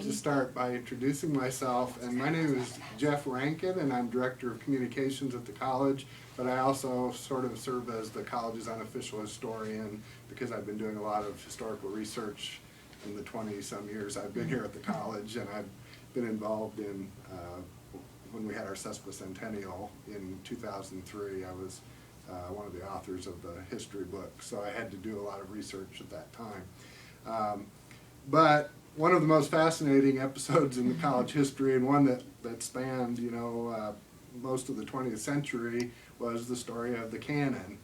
to start by introducing myself, and my name is Jeff Rankin, and I'm Director of Communications at the college, but I also sort of serve as the college's unofficial historian because I've been doing a lot of historical research in the 20-some years I've been here at the college, and I've been involved in, when we had our sesquicentennial in 2003, I was one of the authors of the history book, so I had to do a lot of research at that time. But one of the most fascinating episodes in the college history, and one that spanned, most of the 20th century, was the story of the cannon.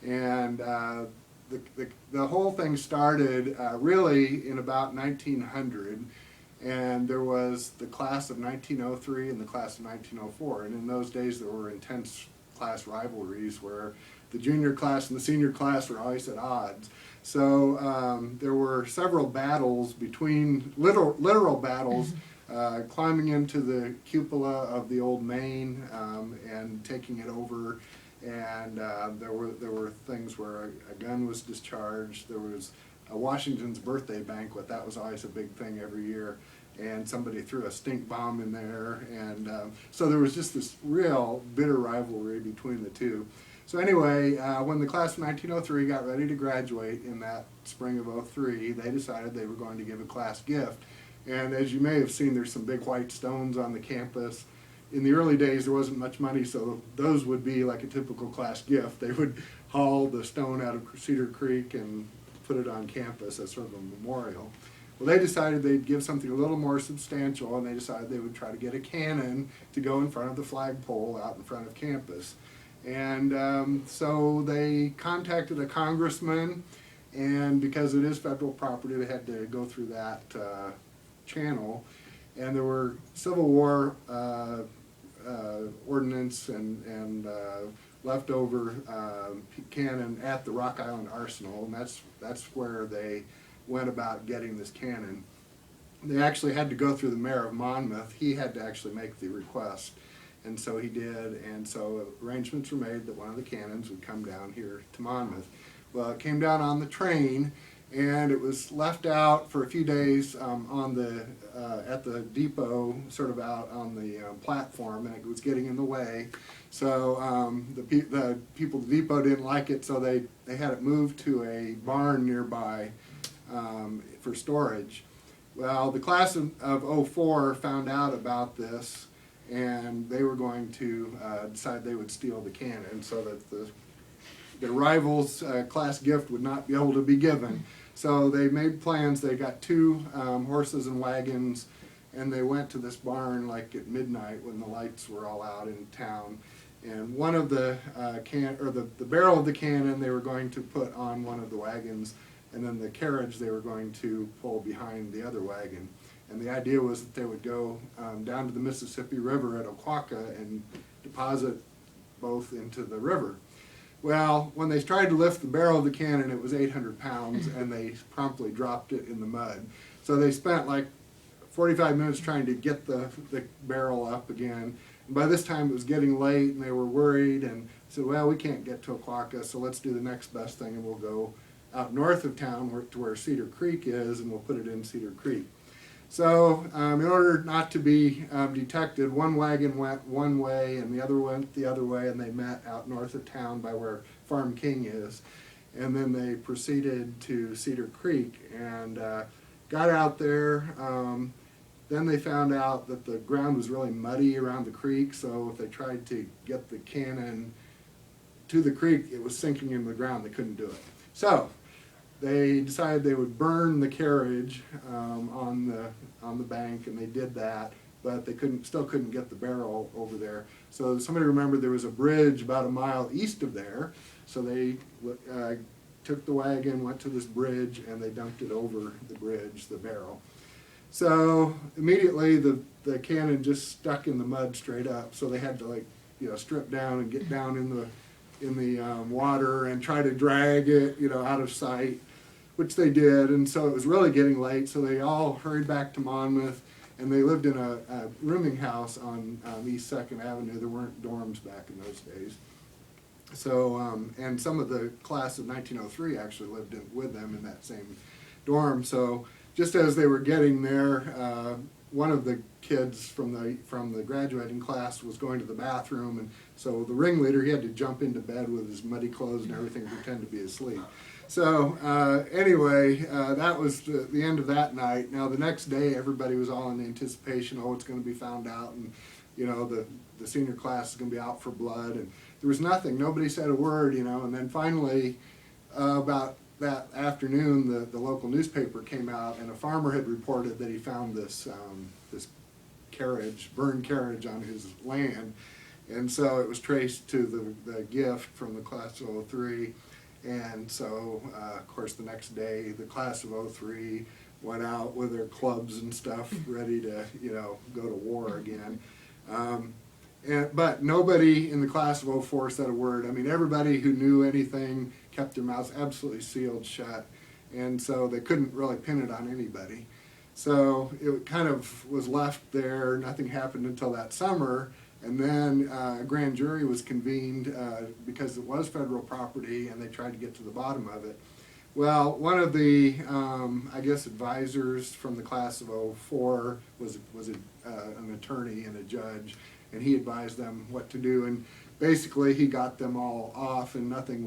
And the whole thing started really in about 1900, and there was the class of 1903 and the class of 1904, and in those days there were intense class rivalries where the junior class and the senior class were always at odds. So there were several battles between, literal battles, climbing into the cupola of the old main and taking it over. And there were things where a gun was discharged. There was a Washington's birthday banquet. That was always a big thing every year. And somebody threw a stink bomb in there. And so there was just this real bitter rivalry between the two. So anyway, when the class of 1903 got ready to graduate in that spring of '03, they decided they were going to give a class gift. And as you may have seen, there's some big white stones on the campus. In the early days, there wasn't much money, so those would be like a typical class gift. They would haul the stone out of Cedar Creek and put it on campus as sort of a memorial. Well, they decided they'd give something a little more substantial, and they decided they would try to get a cannon to go in front of the flagpole out in front of campus. And so they contacted a congressman, and because it is federal property, they had to go through that channel. And there were Civil War ordnance and leftover cannon at the Rock Island Arsenal, and that's where they went about getting this cannon. They actually had to go through the mayor of Monmouth. He had to actually make the request, and so he did, and so arrangements were made that one of the cannons would come down here to Monmouth. Well, it came down on the train, and it was left out for a few days at the depot, sort of out on the platform, and it was getting in the way. So the people at the depot didn't like it, so they had it moved to a barn nearby for storage. Well, the class of '04 found out about this, and they were going to decide they would steal the cannon so that the rivals' class gift would not be able to be given. So they made plans. They got two horses and wagons, and they went to this barn like at midnight when the lights were all out in town. And one of the the barrel of the cannon they were going to put on one of the wagons, and then the carriage they were going to pull behind the other wagon. And the idea was that they would go down to the Mississippi River at Oquawka and deposit both into the river. Well, when they tried to lift the barrel of the cannon, it was 800 pounds, and they promptly dropped it in the mud. So they spent like 45 minutes trying to get the barrel up again. And by this time it was getting late, and they were worried, and said, well, we can't get to Oquawka, so let's do the next best thing, and we'll go out north of town to where Cedar Creek is, and we'll put it in Cedar Creek. So in order not to be detected, one wagon went one way and the other went the other way, and they met out north of town by where Farm King is. And then they proceeded to Cedar Creek and got out there. Then they found out that the ground was really muddy around the creek, so if they tried to get the cannon to the creek, it was sinking into the ground. They couldn't do it. So they decided they would burn the carriage on the bank, and they did that, but they still couldn't get the barrel over there. So somebody remembered there was a bridge about a mile east of there, so they took the wagon, went to this bridge, and they dumped it over the bridge, the barrel. So immediately the cannon just stuck in the mud straight up, so they had to strip down and get down in the water and try to drag it out of sight, which they did. And so it was really getting late, so they all hurried back to Monmouth, and they lived in a rooming house on East 2nd Avenue. There weren't dorms back in those days. So and some of the class of 1903 actually lived with them in that same dorm. So just as they were getting there, one of the kids from the graduating class was going to the bathroom, and so the ringleader, he had to jump into bed with his muddy clothes and everything and pretend to be asleep. So anyway, that was the end of that night. Now the next day, everybody was all in anticipation. Oh, it's going to be found out, and the senior class is going to be out for blood. And there was nothing. Nobody said a word, And then finally, about that afternoon, the local newspaper came out, and a farmer had reported that he found this burned carriage on his land. And so it was traced to the gift from the class of '03. And so, of course, the next day, the class of '03 went out with their clubs and stuff, ready to, go to war again. But nobody in the class of '04 said a word. I mean, everybody who knew anything kept their mouths absolutely sealed shut. And so they couldn't really pin it on anybody. So it kind of was left there. Nothing happened until that summer. And then a grand jury was convened because it was federal property, and they tried to get to the bottom of it. Well, one of the, advisors from the class of '04 was an attorney and a judge, and he advised them what to do. And basically, he got them all off, and nobody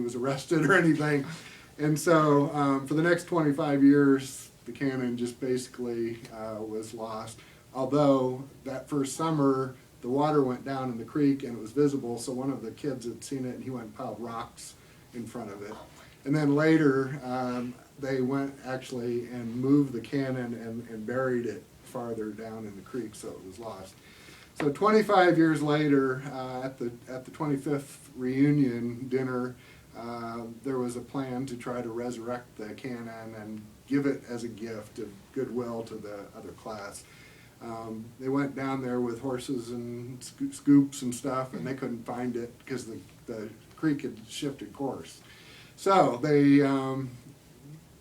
was arrested or anything. And so for the next 25 years, the cannon just basically was lost. Although that first summer, the water went down in the creek and it was visible, so one of the kids had seen it and he went and piled rocks in front of it. And then later, they went actually and moved the cannon and buried it farther down in the creek, so it was lost. So 25 years later, at the 25th reunion dinner, there was a plan to try to resurrect the cannon and give it as a gift of goodwill to the other class. They went down there with horses and scoops and stuff, and they couldn't find it because the creek had shifted course. So they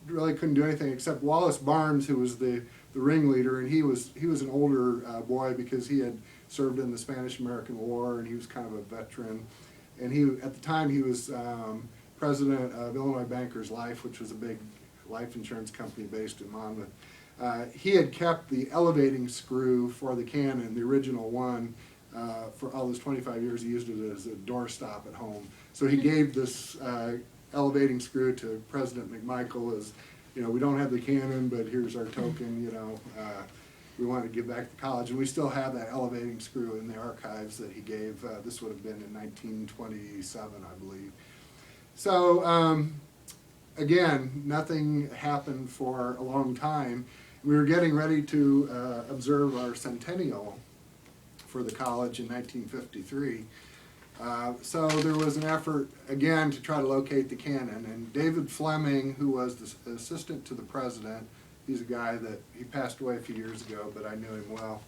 really couldn't do anything except Wallace Barnes, who was the ringleader, and he was an older boy because he had served in the Spanish-American War, and he was kind of a veteran. And at the time, he was president of Illinois Bankers Life, which was a big life insurance company based in Monmouth. He had kept the elevating screw for the cannon, the original one, for all those 25 years. He used it as a doorstop at home. So he gave this elevating screw to President McMichael as, we don't have the cannon, but here's our token, we want to give back to college. And we still have that elevating screw in the archives that he gave. This would have been in 1927, I believe. So, again, nothing happened for a long time. We were getting ready to observe our centennial for the college in 1953. So there was an effort, again, to try to locate the cannon. And David Fleming, who was the assistant to the president, he's a guy that, he passed away a few years ago, but I knew him well.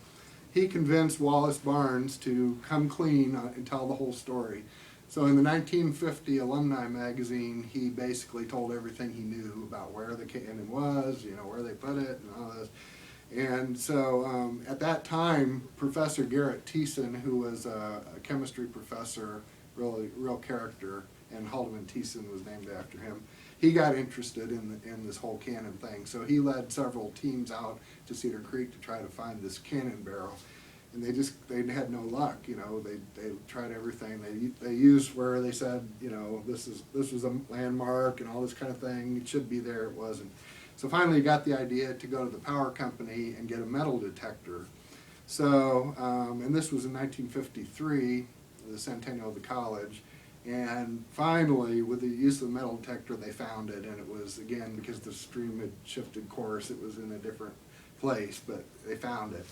He convinced Wallace Barnes to come clean and tell the whole story. So in the 1950 Alumni magazine, he basically told everything he knew about where the cannon was, where they put it and all this. And so at that time, Professor Garrett Thiessen, who was a chemistry professor, real character, and Haldeman Thiessen was named after him, he got interested in this whole cannon thing. So he led several teams out to Cedar Creek to try to find this cannon barrel. And they had no luck, they tried everything. They used where they said, this was a landmark and all this kind of thing. It should be there, it wasn't. So finally he got the idea to go to the power company and get a metal detector. So, and this was in 1953, the centennial of the college. And finally, with the use of the metal detector, they found it. And it was, again, because the stream had shifted course, it was in a different place, but they found it.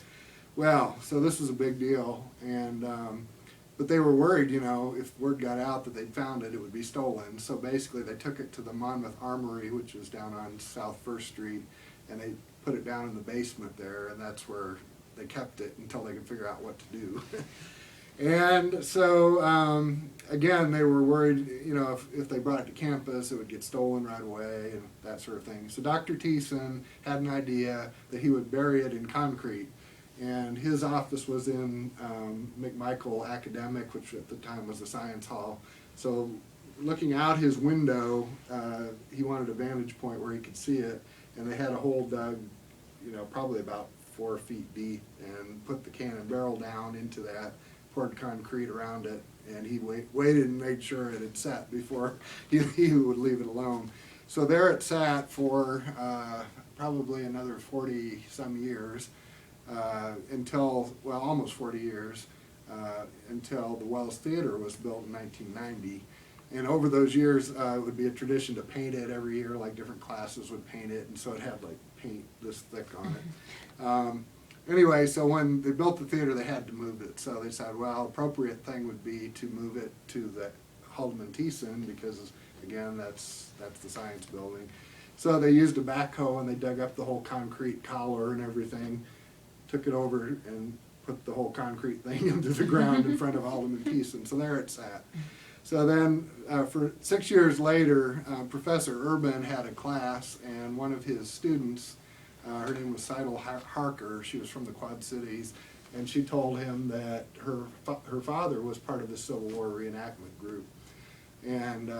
Well, so this was a big deal, and but they were worried, if word got out that they'd found it, it would be stolen. So basically, they took it to the Monmouth Armory, which was down on South First Street, and they put it down in the basement there, and that's where they kept it until they could figure out what to do. And so, again, they were worried, if they brought it to campus, it would get stolen right away and that sort of thing. So Dr. Thiessen had an idea that he would bury it in concrete. And his office was in McMichael Academic, which at the time was the Science Hall. So looking out his window, he wanted a vantage point where he could see it, and they had a hole dug, probably about 4 feet deep, and put the cannon barrel down into that, poured concrete around it, and he waited and made sure it had set before he would leave it alone. So there it sat for probably another 40-some years, until, well, almost 40 years, until the Wells Theater was built in 1990. And over those years, it would be a tradition to paint it every year, like different classes would paint it, and so it had like paint this thick on it. Anyway, so when they built the theater, they had to move it. So they said, well, appropriate thing would be to move it to the Haldeman Thiessen, because again, that's the science building. So they used a backhoe and they dug up the whole concrete collar and everything, took it over and put the whole concrete thing into the ground in front of Haldeman Thiessen. So there it sat. So then, for 6 years later, Professor Urban had a class, and one of his students, her name was Seidel Harker, she was from the Quad Cities, and she told him that her father was part of the Civil War reenactment group. And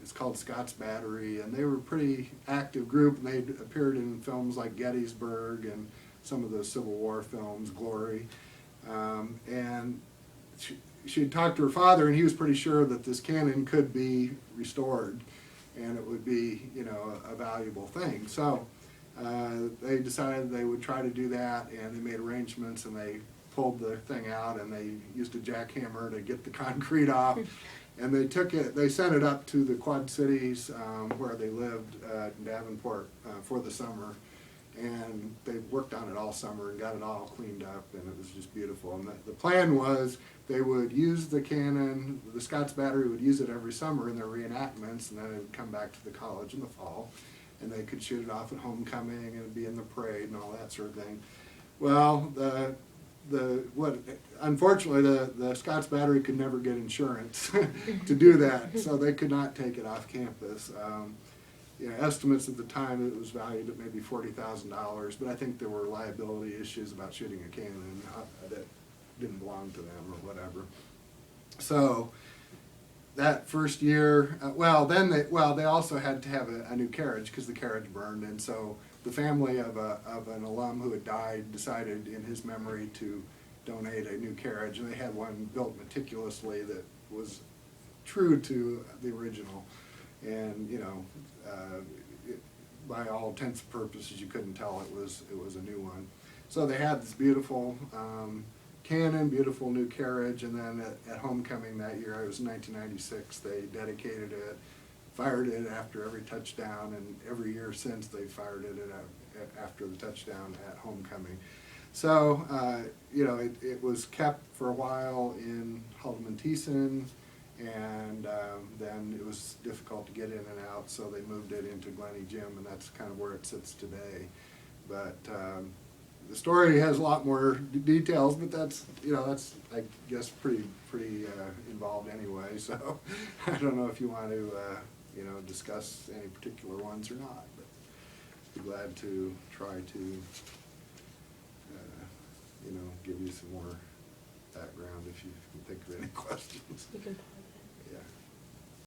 it's called Scott's Battery, and they were a pretty active group, and they'd appeared in films like Gettysburg and some of those Civil War films, Glory. And she had talked to her father, and he was pretty sure that this cannon could be restored, and it would be, a valuable thing. So they decided they would try to do that, and they made arrangements, and they pulled the thing out, and they used a jackhammer to get the concrete off, and they sent it up to the Quad Cities, where they lived, in Davenport, for the summer. And they worked on it all summer and got it all cleaned up, and it was just beautiful. And the plan was they would use the cannon, the Scott's Battery would use it every summer in their reenactments, and then it would come back to the college in the fall, and they could shoot it off at homecoming, and it'd be in the parade and all that sort of thing. Well, unfortunately, the Scott's Battery could never get insurance to do that, so they could not take it off campus. Estimates at the time, it was valued at maybe $40,000, but I think there were liability issues about shooting a cannon that didn't belong to them or whatever. So that first year, they also had to have a new carriage because the carriage burned, and so the family of an alum who had died decided in his memory to donate a new carriage, and they had one built meticulously that was true to the original. And by all intents and purposes, you couldn't tell it was a new one. So they had this beautiful cannon, beautiful new carriage, and then at homecoming that year, it was 1996, they dedicated it, fired it after every touchdown, and every year since they fired it after the touchdown at homecoming. So it was kept for a while in Haldeman Thiessen, and then it was difficult to get in and out, so they moved it into Glennie Gym, and that's kind of where it sits today. But the story has a lot more details, but that's I guess pretty involved anyway. So I don't know if you want to discuss any particular ones or not, but I'd be glad to try to give you some more background if you can think of any questions. You can pause.